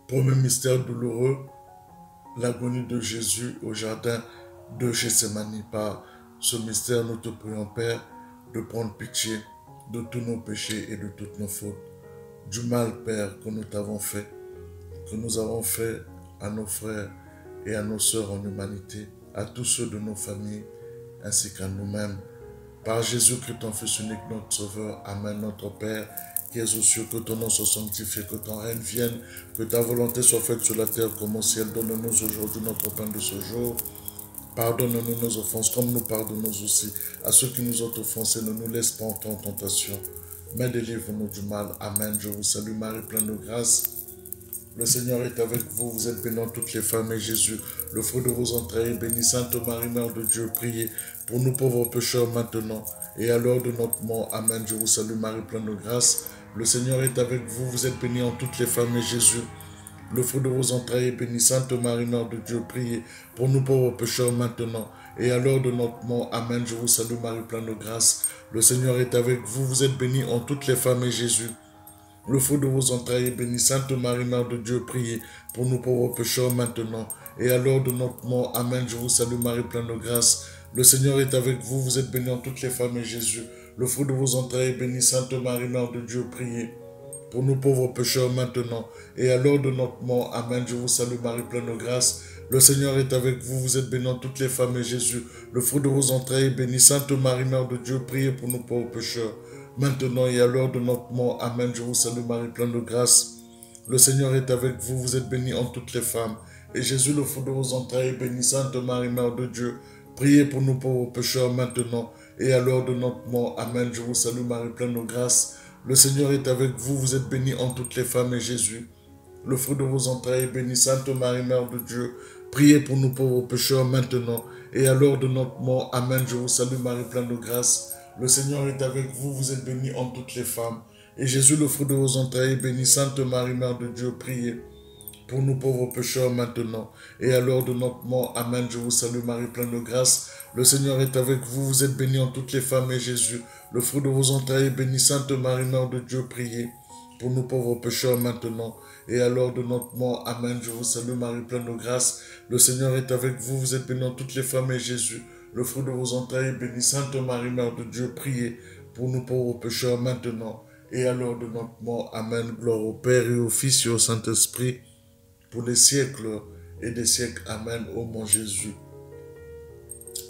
Premier mystère douloureux, l'agonie de Jésus au jardin de Gethsémani. Par ce mystère, nous te prions, Père, de prendre pitié de tous nos péchés et de toutes nos fautes. Du mal, Père, que nous t'avons fait, que nous avons fait à nos frères et à nos sœurs en humanité, à tous ceux de nos familles, ainsi qu'à nous-mêmes. Par Jésus-Christ, ton Fils unique, notre Sauveur. Amen. Notre Père, qui es aux cieux, que ton nom soit sanctifié, que ton règne vienne, que ta volonté soit faite sur la terre comme au ciel. Donne-nous aujourd'hui notre pain de ce jour. Pardonne-nous nos offenses, comme nous pardonnons aussi à ceux qui nous ont offensés. Ne nous laisse pas entrer en tentation, mais délivre-nous du mal. Amen. Je vous salue, Marie, pleine de grâce. Le Seigneur est avec vous, vous êtes bénie entre toutes les femmes, et Jésus, le fruit de vos entrailles, est béni. Sainte Marie, Mère de Dieu, priez pour nous pauvres pécheurs maintenant et à l'heure de notre mort. Amen. Je vous salue, Marie, pleine de grâce. Le Seigneur est avec vous, vous êtes bénie entre toutes les femmes, et Jésus, le fruit de vos entrailles, est béni. Sainte Marie, Mère de Dieu, priez pour nous pauvres pécheurs maintenant et à l'heure de notre mort. Amen. Je vous salue, Marie, pleine de grâce. Le Seigneur est avec vous, vous êtes bénie entre toutes les femmes, et Jésus, le fruit de vos entrailles est béni. Sainte Marie, Mère de Dieu, priez pour nous pauvres pécheurs maintenant et à l'heure de notre mort. Amen. Je vous salue, Marie, pleine de grâce. Le Seigneur est avec vous, vous êtes bénie en toutes les femmes, et Jésus, le fruit de vos entrailles est béni. Sainte Marie, Mère de Dieu, priez pour nous pauvres pécheurs maintenant et à l'heure de notre mort. Amen. Je vous salue, Marie, pleine de grâce. Le Seigneur est avec vous, vous êtes bénie en toutes les femmes, et Jésus, le fruit de vos entrailles est béni. Sainte Marie, Mère de Dieu, priez pour nous pauvres pécheurs, maintenant et à l'heure de notre mort. Amen. Je vous salue, Marie, pleine de grâce. Le Seigneur est avec vous, vous êtes bénie en toutes les femmes, et Jésus, le fruit de vos entrailles, est béni. Sainte Marie, Mère de Dieu, priez pour nous pauvres pécheurs maintenant et à l'heure de notre mort. Amen. Je vous salue, Marie, pleine de grâce. Le Seigneur est avec vous, vous êtes bénie en toutes les femmes, et Jésus, le fruit de vos entrailles, est béni. Sainte Marie, Mère de Dieu, priez pour nous pauvres pécheurs maintenant et à l'heure de notre mort. Amen. Je vous salue, Marie, pleine de grâce. Le Seigneur est avec vous, vous êtes bénie en toutes les femmes, et Jésus, le fruit de vos entrailles, est béni. Sainte Marie, Mère de Dieu, priez pour nous pauvres pécheurs maintenant et à l'heure de notre mort. Amen. Je vous salue, Marie, pleine de grâce. Le Seigneur est avec vous, vous êtes bénie en toutes les femmes, et Jésus, le fruit de vos entrailles, est béni. Sainte Marie, Mère de Dieu, priez pour nous pauvres pécheurs maintenant et à l'heure de notre mort. Amen. Je vous salue, Marie, pleine de grâce. Le Seigneur est avec vous, vous êtes bénie en toutes les femmes, et Jésus, le fruit de vos entrailles, est béni. Sainte Marie, Mère de Dieu, priez pour nous pauvres pécheurs maintenant et à l'heure de notre mort. Amen. Gloire au Père et au Fils et au Saint-Esprit, pour les siècles et des siècles. Amen. Ô mon Jésus,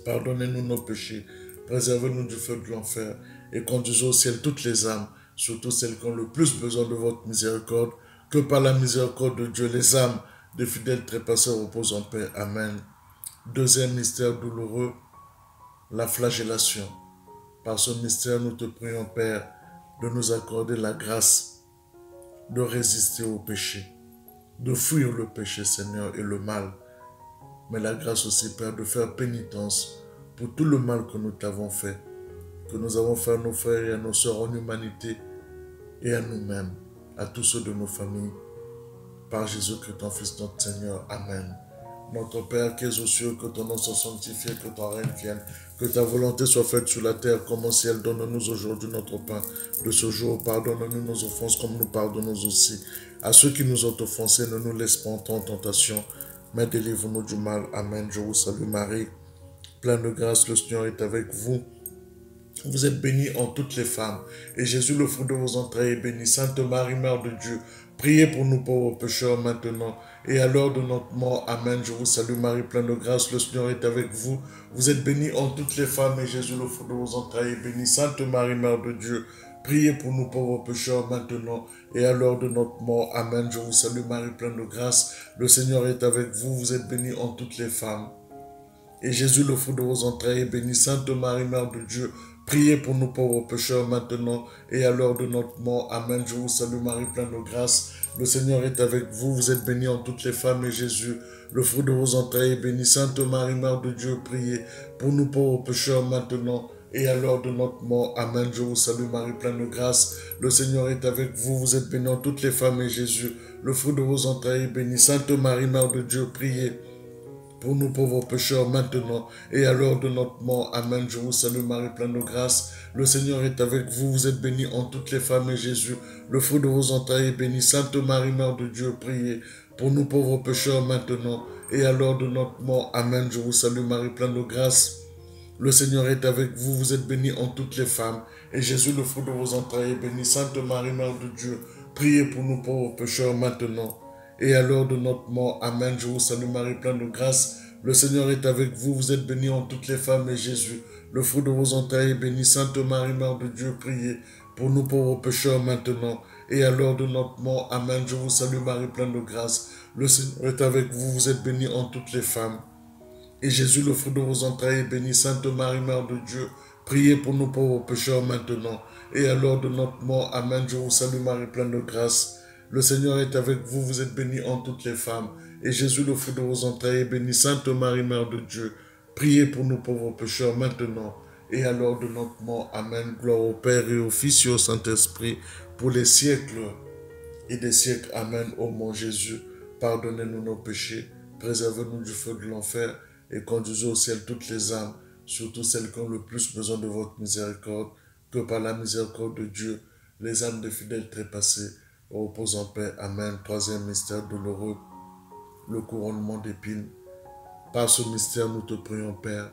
pardonnez-nous nos péchés, préservez-nous du feu de l'enfer, et conduisez au ciel toutes les âmes, surtout celles qui ont le plus besoin de votre miséricorde. Que par la miséricorde de Dieu, les âmes des fidèles trépasseurs reposent en paix. Amen. Deuxième mystère douloureux, la flagellation. Par ce mystère, nous te prions, Père, de nous accorder la grâce de résister au péché, de fuir le péché, Seigneur, et le mal, mais la grâce aussi, Père, de faire pénitence pour tout le mal que nous t'avons fait, que nous avons fait à nos frères et à nos sœurs en humanité et à nous-mêmes, à tous ceux de nos familles. Par Jésus-Christ, ton Fils, notre Seigneur. Amen. Notre Père qui es aux cieux, que ton nom soit sanctifié, que ton règne vienne, que ta volonté soit faite sur la terre comme au ciel. Donne-nous aujourd'hui notre pain de ce jour. Pardonne-nous nos offenses comme nous pardonnons aussi à ceux qui nous ont offensés. Ne nous laisse pas entrer en tentation, mais délivre-nous du mal. Amen. Je vous salue, Marie, pleine de grâce, le Seigneur est avec vous. Vous êtes bénie en toutes les femmes, et Jésus, le fruit de vos entrailles, est béni. Sainte Marie, Mère de Dieu, priez pour nous pauvres pécheurs maintenant et à l'heure de notre mort. Amen. Je vous salue, Marie, pleine de grâce, le Seigneur est avec vous. Vous êtes bénie en toutes les femmes, et Jésus, le fruit de vos entrailles, est béni. Sainte Marie, Mère de Dieu, priez pour nous pauvres pécheurs maintenant et à l'heure de notre mort. Amen. Je vous salue, Marie, pleine de grâce, le Seigneur est avec vous. Vous êtes bénie en toutes les femmes, et Jésus, le fruit de vos entrailles, est béni. Sainte Marie, Mère de Dieu, priez pour nous pauvres pécheurs maintenant et à l'heure de notre mort. Amen. Je vous salue, Marie, pleine de grâce. Le Seigneur est avec vous. Vous êtes bénie en toutes les femmes, et Jésus, le fruit de vos entrailles, est béni. Sainte Marie, Mère de Dieu, priez pour nous pauvres pécheurs maintenant et à l'heure de notre mort. Amen. Je vous salue, Marie, pleine de grâce. Le Seigneur est avec vous. Vous êtes bénie en toutes les femmes, et Jésus, le fruit de vos entrailles, est béni. Sainte Marie, Mère de Dieu, priez pour nous pauvres pécheurs maintenant et à l'heure de notre mort. Amen. Je vous salue, Marie, pleine de grâce. Le Seigneur est avec vous. Vous êtes bénie en toutes les femmes, et Jésus, le fruit de vos entrailles, est béni. Sainte Marie, Mère de Dieu, priez pour nous pauvres pécheurs maintenant et à l'heure de notre mort. Amen. Je vous salue Marie, pleine de grâce. Le Seigneur est avec vous, vous êtes bénie en toutes les femmes, et Jésus, le fruit de vos entrailles, est béni. Sainte Marie, Mère de Dieu, priez pour nous pauvres pécheurs maintenant et à l'heure de notre mort. Amen. Je vous salue Marie, pleine de grâce. Le Seigneur est avec vous, vous êtes bénie en toutes les femmes, et Jésus, le fruit de vos entrailles, est béni. Sainte Marie, Mère de Dieu, priez pour nous pauvres pécheurs maintenant et à l'heure de notre mort. Amen. Je vous salue Marie, pleine de grâce. Le Seigneur est avec vous, vous êtes bénie en toutes les femmes. Et Jésus, le fruit de vos entrailles, est béni. Sainte Marie, Mère de Dieu, priez pour nous pauvres pécheurs maintenant et à l'heure de notre mort. Amen. Je vous salue Marie, pleine de grâce. Le Seigneur est avec vous, vous êtes bénie en toutes les femmes. Et Jésus, le fruit de vos entrailles, est béni. Sainte Marie, Mère de Dieu, priez pour nous pauvres pécheurs maintenant et à l'heure de notre mort. Amen. Gloire au Père et au Fils et au Saint-Esprit, pour les siècles et des siècles. Amen. Ô mon Jésus, pardonnez-nous nos péchés, préservez-nous du feu de l'enfer, et conduisez au ciel toutes les âmes, surtout celles qui ont le plus besoin de votre miséricorde, que par la miséricorde de Dieu, les âmes des fidèles trépassés reposent en paix. Amen. Troisième mystère douloureux, le couronnement d'épines. Par ce mystère, nous te prions, Père,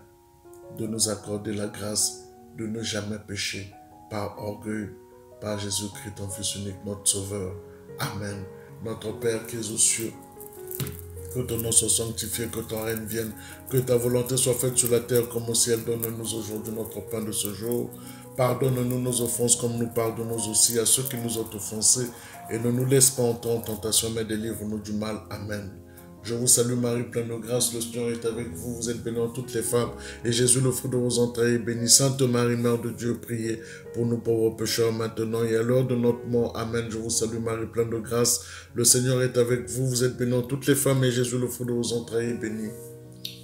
de nous accorder la grâce de ne jamais pécher par orgueil, par Jésus-Christ, ton Fils unique, notre Sauveur. Amen. Notre Père qui es aux cieux, que ton nom soit sanctifié, que ton règne vienne, que ta volonté soit faite sur la terre comme au ciel. Donne-nous aujourd'hui notre pain de ce jour. Pardonne-nous nos offenses comme nous pardonnons aussi à ceux qui nous ont offensés. Et ne nous laisse pas entrer en tentation, mais délivre-nous du mal. Amen. Je vous salue Marie, pleine de grâce, le Seigneur est avec vous, vous êtes bénie en toutes les femmes, et Jésus, le fruit de vos entrailles, est béni. Sainte Marie, Mère de Dieu, priez pour nous pauvres pécheurs maintenant et à l'heure de notre mort. Amen. Je vous salue Marie, pleine de grâce, le Seigneur est avec vous, vous êtes bénie en toutes les femmes, et Jésus, le fruit de vos entrailles, est béni.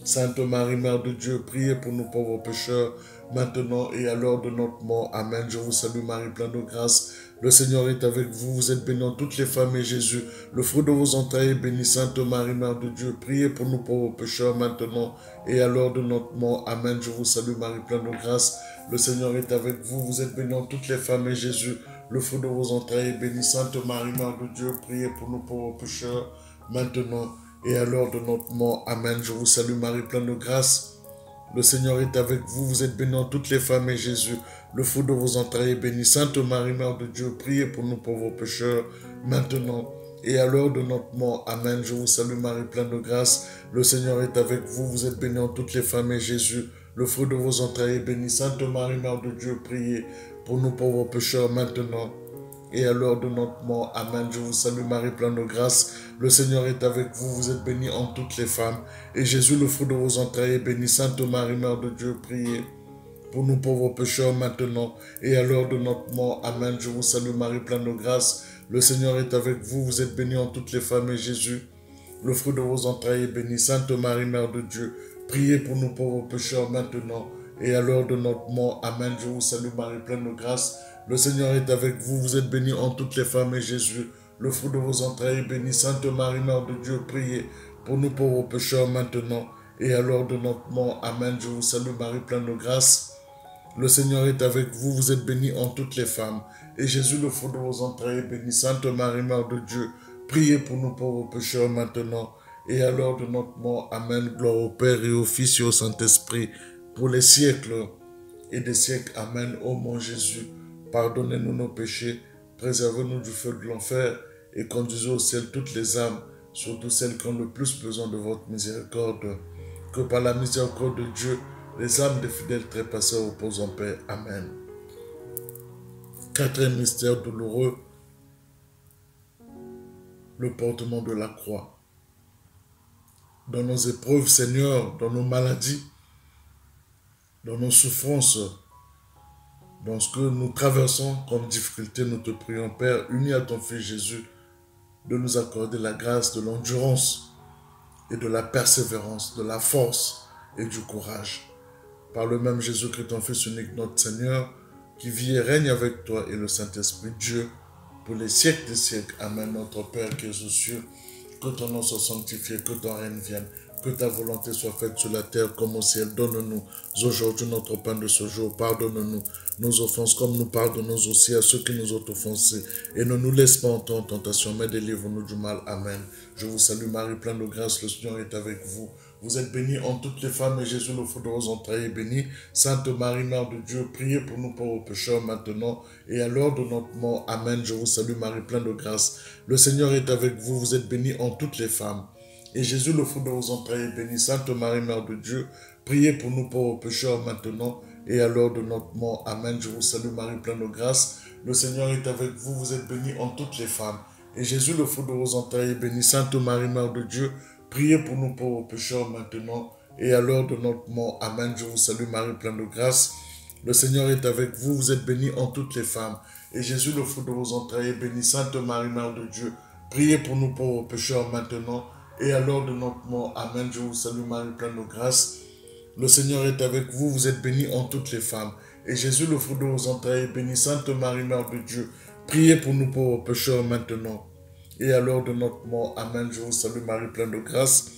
Sainte Marie, Mère de Dieu, priez pour nous pauvres pécheurs, maintenant et à l'heure de notre mort. Amen. Je vous salue Marie, pleine de grâce. Le Seigneur est avec vous, vous êtes bénie en toutes les femmes, et Jésus, le fruit de vos entrailles, est béni. Sainte Marie, Mère de Dieu, priez pour nous pauvres pécheurs, maintenant et à l'heure de notre mort. Amen. Je vous salue Marie, pleine de grâce. Le Seigneur est avec vous, vous êtes bénie en toutes les femmes, et Jésus, le fruit de vos entrailles, est béni. Sainte Marie, Mère de Dieu, priez pour nous pauvres pécheurs, maintenant et à l'heure de notre mort. Amen. Je vous salue Marie, pleine de grâce. Le Seigneur est avec vous, vous êtes bénie en toutes les femmes, et Jésus, le fruit de vos entrailles, est béni. Sainte Marie, Mère de Dieu, priez pour nous pauvres pécheurs, maintenant et à l'heure de notre mort. Amen. Je vous salue Marie, pleine de grâce. Le Seigneur est avec vous, vous êtes bénie en toutes les femmes, et Jésus, le fruit de vos entrailles, est béni. Sainte Marie, Mère de Dieu, priez pour nous pauvres pécheurs, maintenant et à l'heure de notre mort. Amen. Je vous salue Marie, pleine de grâce. Le Seigneur est avec vous, vous êtes bénie en toutes les femmes, et Jésus, le fruit de vos entrailles, est béni. Sainte Marie, Mère de Dieu, priez pour nous pauvres pécheurs, maintenant et à l'heure de notre mort. Amen. Je vous salue Marie, pleine de grâce. Le Seigneur est avec vous, vous êtes bénie en toutes les femmes, et Jésus, le fruit de vos entrailles, est béni. Sainte Marie, Mère de Dieu, priez pour nous pauvres pécheurs, maintenant et à l'heure de notre mort. Amen. Je vous salue Marie, pleine de grâce. Le Seigneur est avec vous, vous êtes bénie en toutes les femmes, et Jésus, le fruit de vos entrailles, est béni. Sainte Marie, Mère de Dieu, priez pour nous pauvres pécheurs, maintenant et à l'heure de notre mort. Amen. Je vous salue Marie, pleine de grâce. Le Seigneur est avec vous, vous êtes bénie en toutes les femmes, et Jésus, le fruit de vos entrailles, est béni. Sainte Marie, Mère de Dieu, priez pour nous pauvres pécheurs, maintenant et à l'heure de notre mort. Amen. Gloire au Père et au Fils et au Saint-Esprit, pour les siècles et des siècles. Amen. Ô mon Jésus, pardonnez-nous nos péchés, préservez-nous du feu de l'enfer, et conduisez au ciel toutes les âmes, surtout celles qui ont le plus besoin de votre miséricorde. Que par la miséricorde de Dieu, les âmes des fidèles trépassés reposent en paix. Amen. Quatrième mystère douloureux, le portement de la croix. Dans nos épreuves, Seigneur, dans nos maladies, dans nos souffrances, dans ce que nous traversons comme difficulté, nous te prions, Père, unis à ton Fils Jésus, de nous accorder la grâce de l'endurance et de la persévérance, de la force et du courage. Par le même Jésus-Christ, ton Fils unique, notre Seigneur, qui vit et règne avec toi et le Saint-Esprit, Dieu, pour les siècles des siècles. Amen. Notre Père qui es aux cieux, que ton nom soit sanctifié, que ton règne vienne, Que ta volonté soit faite sur la terre comme au ciel. Donne-nous aujourd'hui notre pain de ce jour. Pardonne-nous nos offenses comme nous pardonnons aussi à ceux qui nous ont offensés. Et ne nous laisse pas entrer en tentation, mais délivre-nous du mal. Amen. Je vous salue Marie, pleine de grâce, le Seigneur est avec vous. Vous êtes bénie en toutes les femmes et Jésus, le fruit de vos entrailles, est béni. Sainte Marie, Mère de Dieu, priez pour nous pauvres pécheurs maintenant et à l'heure de notre mort. Amen. Je vous salue Marie, pleine de grâce. Le Seigneur est avec vous. Vous êtes bénie en toutes les femmes. Et Jésus, le fruit de vos entrailles, est béni. Sainte Marie, Mère de Dieu, priez pour nous pauvres pécheurs maintenant et à l'heure de notre mort. Amen. Je vous salue Marie, pleine de grâce. Le Seigneur est avec vous. Vous êtes bénie en toutes les femmes. Et Jésus, le fruit de vos entrailles, est béni. Sainte Marie, Mère de Dieu, priez pour nous pauvres pécheurs maintenant et à l'heure de notre mort. Amen. Je vous salue Marie, pleine de grâce. Le Seigneur est avec vous. Vous êtes bénie en toutes les femmes. Et Jésus, le fruit de vos entrailles, est béni. Sainte Marie, Mère de Dieu, priez pour nous pauvres pécheurs maintenant et à l'heure de notre mort. Amen. Je vous salue Marie, pleine de grâce. Le Seigneur est avec vous. Vous êtes bénie en toutes les femmes. Et Jésus, le fruit de vos entrailles, est béni. Sainte Marie, Mère de Dieu, priez pour nous pauvres pécheurs maintenant et à l'heure de notre mort. Amen. Je vous salue Marie, pleine de grâce.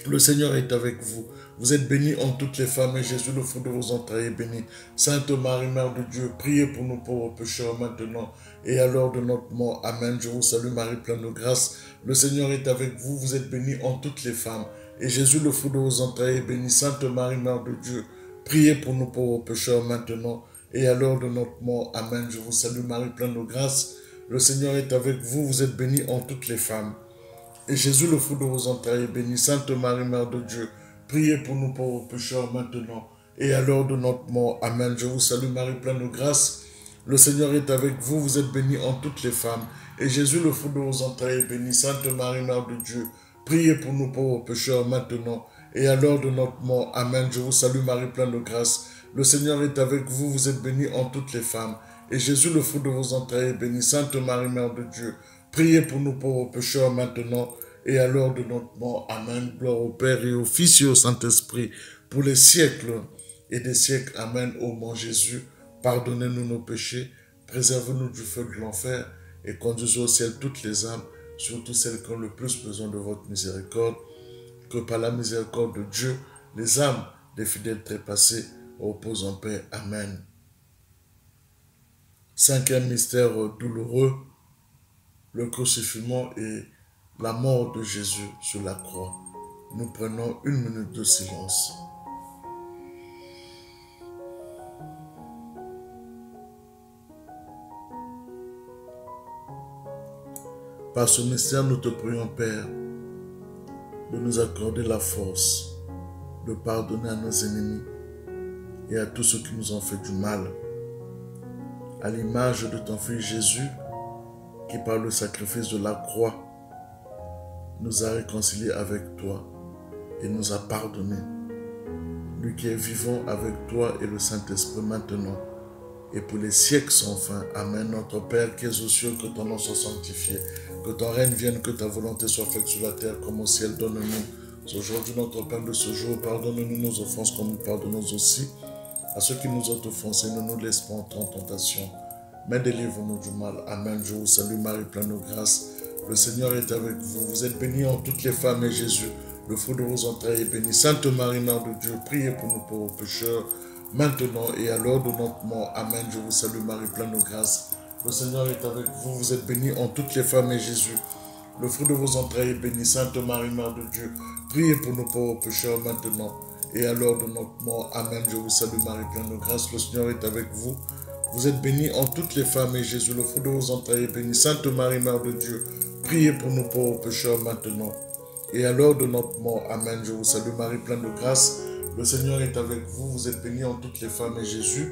Le Seigneur est avec vous. Vous êtes bénie en toutes les femmes et Jésus, le fruit de vos entrailles, est béni. Sainte Marie, Mère de Dieu, priez pour nous pauvres pécheurs maintenant et à l'heure de notre mort. Amen. Je vous salue Marie, pleine de grâce. Le Seigneur est avec vous. Vous êtes bénie en toutes les femmes et Jésus, le fruit de vos entrailles, est béni. Sainte Marie, Mère de Dieu, priez pour nous pauvres pécheurs maintenant et à l'heure de notre mort. Amen. Je vous salue Marie, pleine de grâce. Le Seigneur est avec vous. Vous êtes bénie en toutes les femmes. Et Jésus, le fruit de vos entrailles, est béni. Sainte Marie, Mère de Dieu, priez pour nous pauvres pécheurs maintenant et à l'heure de notre mort. Amen. Je vous salue Marie, pleine de grâce. Le Seigneur est avec vous. Vous êtes bénie en toutes les femmes. Et Jésus, le fruit de vos entrailles, est béni. Sainte Marie, Mère de Dieu, priez pour nous pauvres pécheurs maintenant et à l'heure de notre mort. Amen. Je vous salue Marie, pleine de grâce. Le Seigneur est avec vous. Vous êtes bénie en toutes les femmes. Et Jésus, le fruit de vos entrailles, est béni. Sainte Marie, Mère de Dieu, priez pour nous pauvres pécheurs maintenant et à l'heure de notre mort. Amen. Gloire au Père et au Fils et au Saint-Esprit, pour les siècles et des siècles. Amen. Ô mon Jésus, pardonnez-nous nos péchés, préservez-nous du feu de l'enfer et conduisez au ciel toutes les âmes, surtout celles qui ont le plus besoin de votre miséricorde. Que par la miséricorde de Dieu, les âmes des fidèles trépassés reposent en paix. Amen. Cinquième mystère douloureux, le crucifixion et la mort de Jésus sur la croix. Nous prenons une minute de silence. Par ce mystère, nous te prions, Père, de nous accorder la force de pardonner à nos ennemis et à tous ceux qui nous ont fait du mal. À l'image de ton Fils Jésus, qui par le sacrifice de la croix nous a réconciliés avec toi et nous a pardonné. Lui qui est vivant avec toi et le Saint-Esprit maintenant et pour les siècles sans fin. Amen. Notre Père qui es aux cieux, que ton nom soit sanctifié, que ton règne vienne, que ta volonté soit faite sur la terre comme au ciel. Donne-nous aujourd'hui notre pain de ce jour. Pardonne-nous nos offenses comme nous pardonnons aussi à ceux qui nous ont offensés. Ne nous laisse pas entrer en tentation, mais délivre-nous du mal. Amen. Je vous salue Marie, pleine de grâce. Le Seigneur est avec vous. Vous êtes bénie en toutes les femmes et Jésus, le fruit de vos entrailles, est béni. Sainte Marie, Mère de Dieu, priez pour nous pauvres pécheurs, maintenant et à l'heure de notre mort. Amen. Je vous salue Marie, pleine de grâce. Le Seigneur est avec vous. Vous êtes bénie en toutes les femmes et Jésus, le fruit de vos entrailles, est béni. Sainte Marie, Mère de Dieu, priez pour nous pauvres pécheurs maintenant et à l'heure de notre mort. Amen. Je vous salue Marie, pleine de grâce. Le Seigneur est avec vous. Vous êtes bénie en toutes les femmes et Jésus, le fruit de vos entrailles, est béni. Sainte Marie, Mère de Dieu, priez pour nous pauvres pécheurs maintenant et à l'heure de notre mort. Amen. Je vous salue Marie, pleine de grâce. Le Seigneur est avec vous. Vous êtes bénie en toutes les femmes et Jésus,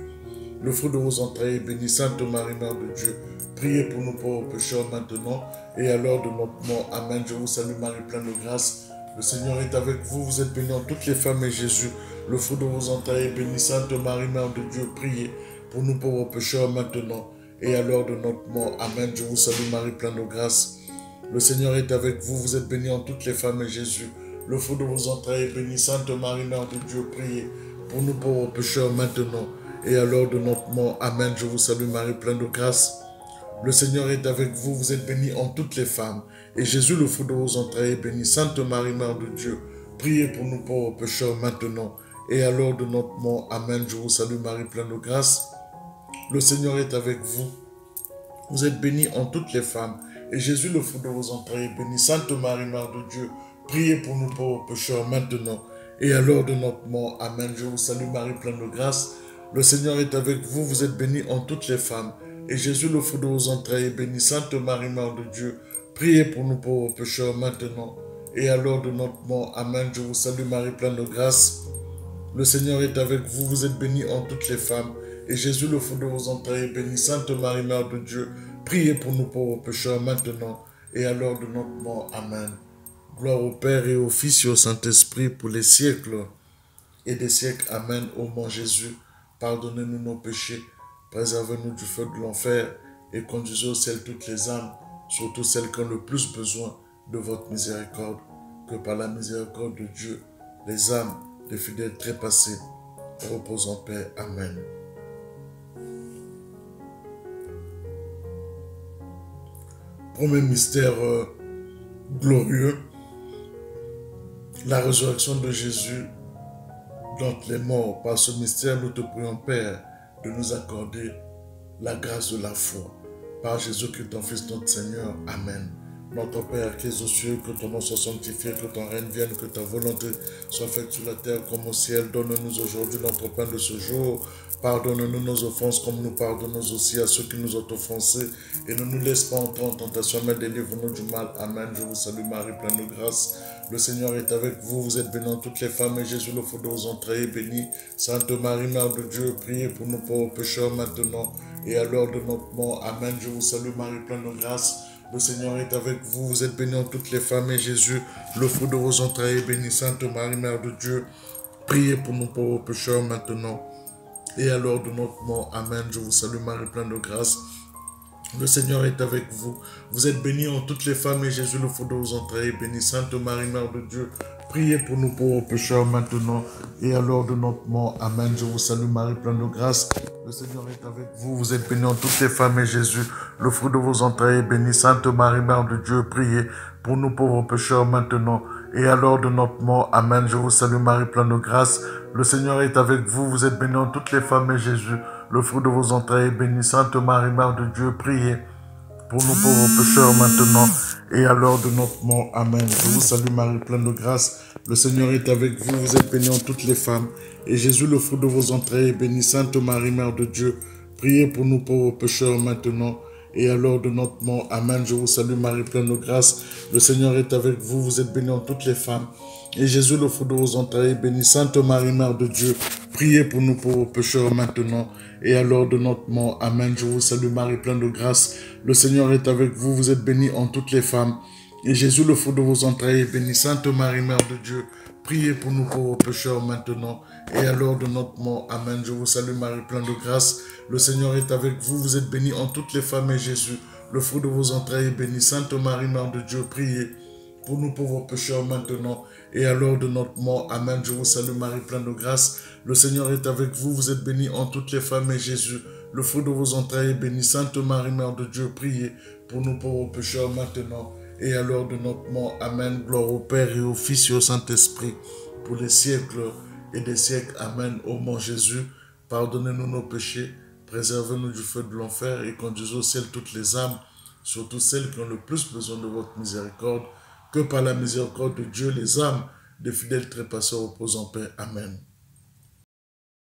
le fruit de vos entrailles, est béni. Sainte Marie, Mère de Dieu, priez pour nous pauvres pécheurs maintenant et à l'heure de notre mort. Amen. Je vous salue Marie, pleine de grâce. Le Seigneur est avec vous. Vous êtes bénie en toutes les femmes et Jésus, le fruit de vos entrailles, est béni. Sainte Marie, Mère de Dieu, priez pour nous pauvres pécheurs maintenant et à l'heure de notre mort. Amen. Je vous salue Marie, pleine de grâce. Le Seigneur est avec vous. Vous êtes bénie en toutes les femmes et Jésus, le fruit de vos entrailles, est béni. Sainte Marie, Mère de Dieu, priez pour nous pauvres pécheurs maintenant et à l'heure de notre mort. Amen. Je vous salue Marie, pleine de grâce. Le Seigneur est avec vous, vous êtes bénie en toutes les femmes. Et Jésus, le fruit de vos entrailles, est béni. Sainte Marie, Mère de Dieu, priez pour nous pauvres pécheurs maintenant et à l'heure de notre mort. Amen. Je vous salue Marie, pleine de grâce. Le Seigneur est avec vous. Vous êtes bénie en toutes les femmes. Et Jésus, le fruit de vos entrailles, est béni. Sainte Marie, Mère de Dieu, priez pour nous pauvres pécheurs maintenant et à l'heure de notre mort. Amen. Je vous salue Marie, pleine de grâce. Le Seigneur est avec vous. Vous êtes bénie en toutes les femmes. Et Jésus, le fruit de vos entrailles, est béni. Sainte Marie, Mère de Dieu, priez pour nous pauvres pécheurs maintenant et à l'heure de notre mort. Amen. Je vous salue Marie, pleine de grâce. Le Seigneur est avec vous. Vous êtes bénie en toutes les femmes. Et Jésus, le fruit de vos entrailles, est béni. Sainte Marie, Mère de Dieu, priez pour nous pauvres pécheurs maintenant et à l'heure de notre mort. Amen. Gloire au Père et au Fils et au Saint-Esprit pour les siècles et des siècles. Amen. Ô mon Jésus, pardonnez-nous nos péchés, préservez-nous du feu de l'enfer et conduisez au ciel toutes les âmes, surtout celles qui ont le plus besoin de votre miséricorde. Que par la miséricorde de Dieu, les âmes des fidèles trépassés reposent en paix. Amen. Premier mystère glorieux, la résurrection de Jésus d'entre les morts. Par ce mystère, nous te prions, Père, de nous accorder la grâce de la foi. Par Jésus-Christ, ton Fils, notre Seigneur. Amen. Notre Père qui es aux cieux, que ton nom soit sanctifié, que ton règne vienne, que ta volonté soit faite sur la terre comme au ciel. Donne-nous aujourd'hui notre pain de ce jour. Pardonne-nous nos offenses comme nous pardonnons aussi à ceux qui nous ont offensés. Et ne nous laisse pas entrer en tentation, mais délivre-nous du mal. Amen. Je vous salue Marie, pleine de grâce. Le Seigneur est avec vous. Vous êtes bénie en toutes les femmes. Et Jésus, le fruit de vos entrailles, est béni. Sainte Marie, Mère de Dieu, priez pour nous pauvres pécheurs maintenant et à l'heure de notre mort. Amen. Je vous salue Marie, pleine de grâce. Le Seigneur est avec vous, vous êtes bénie en toutes les femmes, et Jésus, le fruit de vos entrailles, est béni. Sainte Marie, Mère de Dieu, priez pour nous pauvres pécheurs maintenant et à l'heure de notre mort. Amen. Je vous salue Marie, pleine de grâce. Le Seigneur est avec vous. Vous êtes bénie en toutes les femmes, et Jésus, le fruit de vos entrailles, est béni. Sainte Marie, Mère de Dieu, priez pour nous pauvres pécheurs maintenant et à l'heure de notre mort. Amen. Je vous salue Marie, pleine de grâce. Le Seigneur est avec vous. Vous êtes bénie en toutes les femmes, et Jésus, le fruit de vos entrailles, est béni. Sainte Marie, Mère de Dieu, priez pour nous pauvres pécheurs maintenant et à l'heure de notre mort. Amen. Je vous salue Marie, pleine de grâce. Le Seigneur est avec vous. Vous êtes bénie en toutes les femmes, et Jésus, le fruit de vos entrailles, est béni. Sainte Marie, Mère de Dieu, priez pour nous pauvres pécheurs maintenant et à l'heure de notre mort. Amen. Je vous salue Marie, pleine de grâce. Le Seigneur est avec vous. Vous êtes bénie en toutes les femmes, et Jésus, le fruit de vos entrailles, est béni. Sainte Marie, Mère de Dieu, priez pour nous pauvres pécheurs maintenant et à l'heure de notre mort. Amen. Je vous salue Marie, pleine de grâce. Le Seigneur est avec vous. Vous êtes bénie en toutes les femmes, et Jésus, le fruit de vos entrailles, est béni. Sainte Marie, Mère de Dieu, priez pour nous pauvres pécheurs maintenant et à l'heure de notre mort. Amen. Je vous salue Marie, pleine de grâce. Le Seigneur est avec vous. Vous êtes bénie en toutes les femmes, et Jésus, le fruit de vos entrailles, est béni. Sainte Marie, Mère de Dieu, priez pour nous pauvres pécheurs maintenant et à l'heure de notre mort. Amen. Je vous salue Marie, pleine de grâce. Le Seigneur est avec vous. Vous êtes bénie en toutes les femmes, et Jésus, le fruit de vos entrailles, est béni. Sainte Marie, Mère de Dieu, priez pour nous pauvres pécheurs maintenant et à l'heure de notre mort. Amen. Je vous salue Marie, pleine de grâce. Le Seigneur est avec vous. Vous êtes bénie en toutes les femmes, et Jésus, le fruit de vos entrailles, est béni. Sainte Marie, Mère de Dieu, priez pour nous pauvres pécheurs maintenant et à l'heure de notre mort. Amen. Gloire au Père et au Fils et au Saint-Esprit pour les siècles et des siècles. Amen. Ô mon Jésus, pardonnez-nous nos péchés, préservez-nous du feu de l'enfer et conduisez au ciel toutes les âmes, surtout celles qui ont le plus besoin de votre miséricorde. Que par la miséricorde de Dieu, les âmes des fidèles trépassés reposent en paix. Amen.